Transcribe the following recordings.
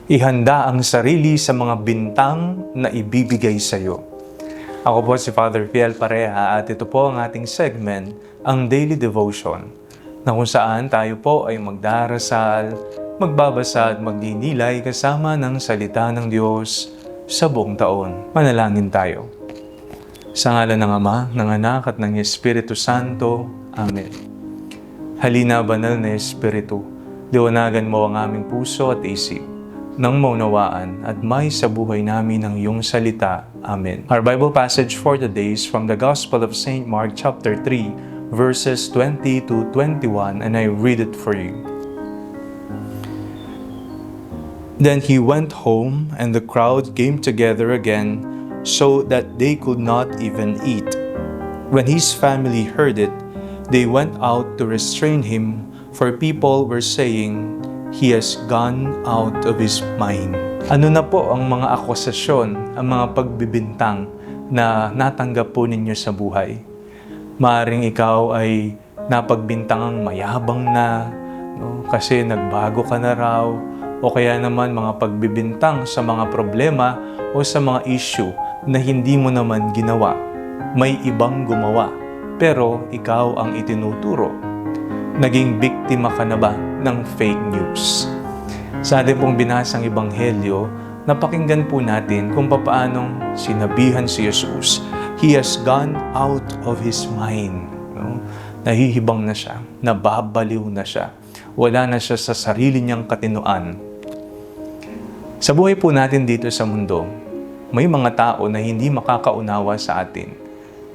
Ihanda ang sarili sa mga bintang na ibibigay sa iyo. Ako po si Father Fiel Pareha at ito po ang ating segment, ang Daily Devotion, na kung saan tayo po ay magdarasal, magbabasa at magdinilay kasama ng salita ng Diyos sa buong taon. Manalangin tayo. Sa ngalan ng Ama, ng Anak at ng Espiritu Santo. Amen. Halina, banal na Espiritu, liwanagan mo ang aming puso at isip, nang maunawaan at may sa buhay namin ang iyong salita. Amen. Our Bible passage for the day is from the Gospel of St. Mark chapter 3, verses 20 to 21, and I read it for you. Then he went home, and the crowd came together again, so that they could not even eat. When his family heard it, they went out to restrain him, for people were saying, "He has gone out of his mind." Ano na po ang mga akusasyon, ang mga pagbibintang na natanggap po ninyo sa buhay? Maaring ikaw ay napagbintangang mayabang na, kasi nagbago ka na raw, o kaya naman mga pagbibintang sa mga problema o sa mga issue na hindi mo naman ginawa. May ibang gumawa, pero ikaw ang itinuturo. Naging biktima ka na ba ng fake news? Sa ating pong binasang Ebanghelyo, napakinggan po natin kung paanong sinabihan si Jesus, "He has gone out of his mind." Nahihibang na siya, nababaliw na siya, wala na siya sa sarili niyang katinoan. Sa buhay po natin dito sa mundo, may mga tao na hindi makakaunawa sa atin.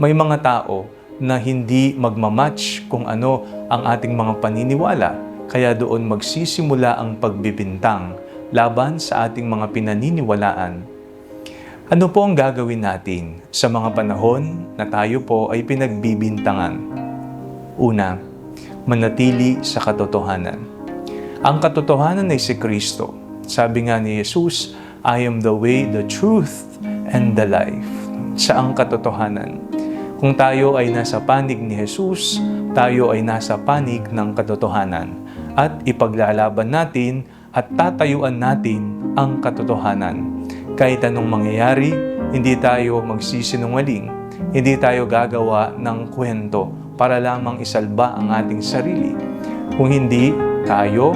May mga tao na hindi magmamatch kung ano ang ating mga paniniwala, kaya doon magsisimula ang pagbibintang laban sa ating mga pinaniniwalaan. Ano po ang gagawin natin sa mga panahon na tayo po ay pinagbibintangan? Una, manatili sa katotohanan. Ang katotohanan ay si Kristo. Sabi nga ni Jesus, "I am the way, the truth, and the life." Siya ang katotohanan. Kung tayo ay nasa panig ni Jesus, tayo ay nasa panig ng katotohanan. At ipaglalaban natin at tatayuan natin ang katotohanan. Kahit anong mangyayari, hindi tayo magsisinungaling. Hindi tayo gagawa ng kwento para lamang isalba ang ating sarili. Kung hindi, tayo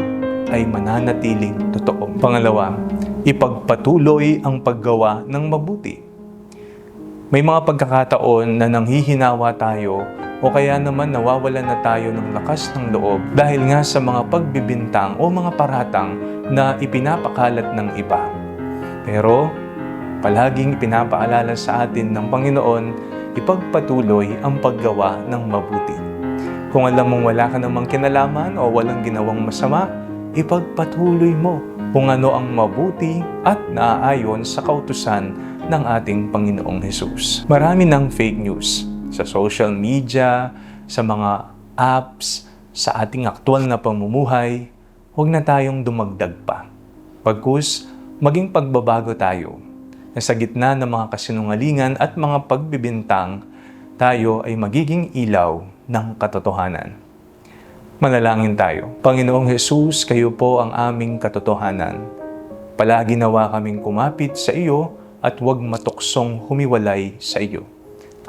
ay mananatiling totoo. Pangalawa, ipagpatuloy ang paggawa ng mabuti. May mga pagkakataon na nanghihinawa tayo o kaya naman nawawalan na tayo ng lakas ng loob dahil nga sa mga pagbibintang o mga paratang na ipinapakalat ng iba. Pero palaging ipinapaalala sa atin ng Panginoon, ipagpatuloy ang paggawa ng mabuti. Kung alam mong wala ka namang kinalaman o walang ginawang masama, ipagpatuloy mo kung ano ang mabuti at naaayon sa kautusan ng ating Panginoong Hesus. Marami ng fake news sa social media, sa mga apps, sa ating aktual na pamumuhay. Huwag na tayong dumagdag pa. Pagkus, maging pagbabago tayo na sa gitna ng mga kasinungalingan at mga pagbibintang, tayo ay magiging ilaw ng katotohanan. Manalangin tayo. Panginoong Hesus, kayo po ang aming katotohanan. Palagi nawa kaming kumapit sa iyo at huwag matuksong humiwalay sa iyo.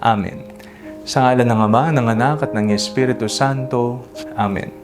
Amen. Sa ngalan ng Ama, ng Anak at ng Espiritu Santo. Amen.